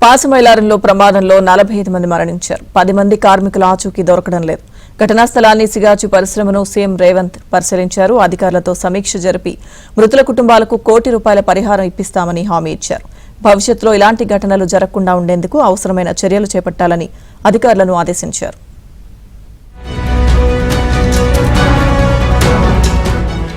పాసమైలారంలో ప్రమాదంలో 45 మంది మరణించారు. 10 మంది కార్మికుల ఆచూకీ దొరకడం లేదు. ఘటనా స్థలాన్ని సిగాచి పరిశ్రమను సీఎం రేవంత్ పరిశీలించారు. అధికారులతో సమీక్ష జరిపి మృతుల కుటుంబాలకు ₹1 కోటి పరిహారం ఇప్పిస్తామని హామీ ఇచ్చారు. భవిష్యత్తులో ఇలాంటి ఘటనలు జరగకుండా ఉండేందుకు అవసరమైన చర్యలు చేపట్టాలని అధికారులను ఆదేశించారు.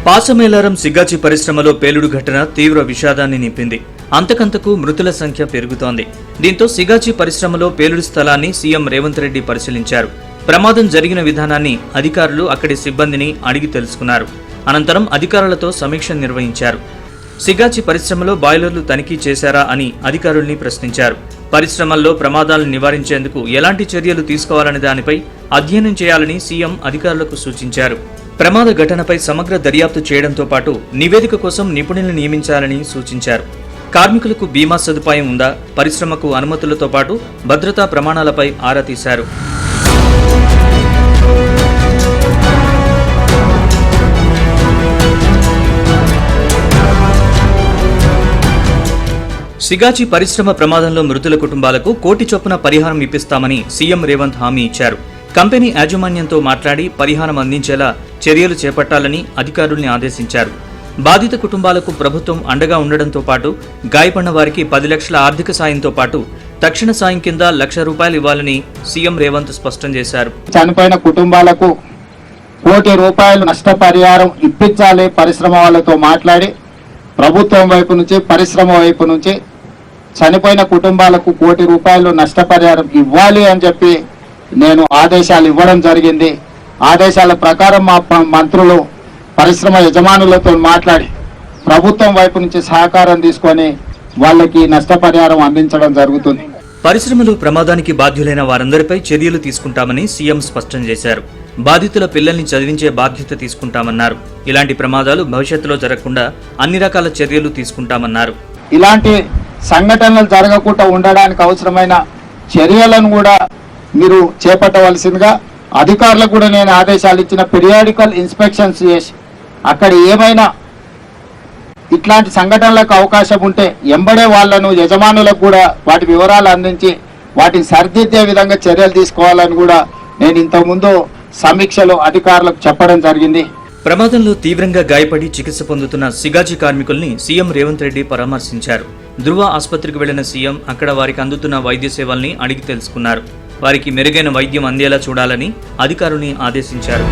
పాసమైలారం సిగాచి పరిశ్రమలో పేలుడు ఘటన తీవ్ర విషాదాన్ని నింపింది. అంతకంతకు మృతుల సంఖ్య పెరుగుతోంది. దీంతో సిగాచి పరిశ్రమలో పేలుడు స్థలాన్ని సీఎం రేవంత్ రెడ్డి పరిశీలించారు. ప్రమాదం జరిగిన విధానాన్ని అధికారులు అక్కడి సిబ్బందిని అడిగి తెలుసుకున్నారు. అనంతరం అధికారులతో సమీక్ష నిర్వహించారు. సిగాచి పరిశ్రమలో బాయిలర్లు తనిఖీ చేశారా అని అధికారుల్ని ప్రశ్నించారు. పరిశ్రమల్లో ప్రమాదాలను నివారించేందుకు ఎలాంటి చర్యలు తీసుకోవాలనే దానిపై అధ్యయనం చేయాలని సీఎం అధికారులకు సూచించారు. ప్రమాద ఘటనపై సమగ్ర దర్యాప్తు చేయడంతో పాటు నివేదిక కోసం నిపుణులను నియమించాలని సూచించారు. కార్మికులకు బీమా సదుపాయం ఉందా, పరిశ్రమకు అనుమతులతో పాటు భద్రతా ప్రమాణాలపై ఆరా తీశారు. సిగాచి పరిశ్రమ ప్రమాదంలో మృతుల కుటుంబాలకు ₹1 కోటి పరిహారం ఇప్పిస్తామని సీఎం రేవంత్ హామీ ఇచ్చారు. కంపెనీ యాజమాన్యంతో మాట్లాడి పరిహారం అందించేలా చర్యలు చేపట్టాలని అధికారుల్ని ఆదేశించారు. బాధిత కుటుంబాలకు ప్రభుత్వం అండగా ఉండడంతో పాటు గాయపడిన వారికి 10 లక్షల ఆర్థిక సాయంతో పాటు తక్షణ సాయం కింద ₹1,00,000 ఇవ్వాలని సీఎం రేవంత్ స్పష్టం చేశారు. చనిపోయిన కుటుంబాలకు ₹1 కోటి నష్టపరిహారం ఇప్పించాలి. పరిశ్రమ వాళ్ళతో మాట్లాడి ప్రభుత్వం వైపు నుంచి పరిశ్రమ వైపు నుంచి చనిపోయిన కుటుంబాలకు ₹1 కోటి నష్టపరిహారం ఇవ్వాలి అని చెప్పి నేను ఆదేశాలు ఇవ్వడం జరిగింది. ఆదేశాల ప్రకారం మా మంత్రులు పరిశ్రమ యజమానులతో మాట్లాడి ప్రభుత్వం వైపు నుంచి సహకారం తీసుకొని వాళ్ళకి నష్టపరిహారం అందించడం జరుగుతుంది. పరిశ్రమలో ప్రమాదానికి బాధ్యులైన వారందరిపై చర్యలు తీసుకుంటామని సీఎం స్పష్టం చేశారు. బాధితుల పిల్లల్ని చదివించే బాధ్యత తీసుకుంటామన్నారు. ఇలాంటి ప్రమాదాలు భవిష్యత్తులో జరగకుండా అన్ని రకాల చర్యలు తీసుకుంటామన్నారు. ఇలాంటి సంఘటనలు జరగకుండా ఉండడానికి అవసరమైన చర్యలను కూడా మీరు చేపట్టవలసిందిగా అధికారులకు కూడా నేను ఆదేశాలు ఇచ్చిన. పీరియాడికల్ ఇన్స్పెక్షన్స్ చేసి అక్కడ ఏమైనా ఇట్లాంటి సంఘటనలకు అవకాశం ఉంటే ఎంబడే వాళ్లను యజమానులకు కూడా వాటి వివరాలు అందించి వాటిని సరిదిద్దే విధంగా చర్యలు తీసుకోవాలని కూడా నేను ఇంతకుముందు సమీక్షలో అధికారులకు చెప్పడం జరిగింది. ప్రమాదంలో తీవ్రంగా గాయపడి చికిత్స పొందుతున్న సిగాచి కార్మికుల్ని సీఎం రేవంత్ రెడ్డి పరామర్శించారు. ధృవ ఆసుపత్రికి వెళ్లిన సీఎం అక్కడ వారికి అందుతున్న వైద్య సేవల్ని అడిగి తెలుసుకున్నారు. వారికి మెరుగైన వైద్యం అందేలా చూడాలని అధికారుల్ని ఆదేశించారు.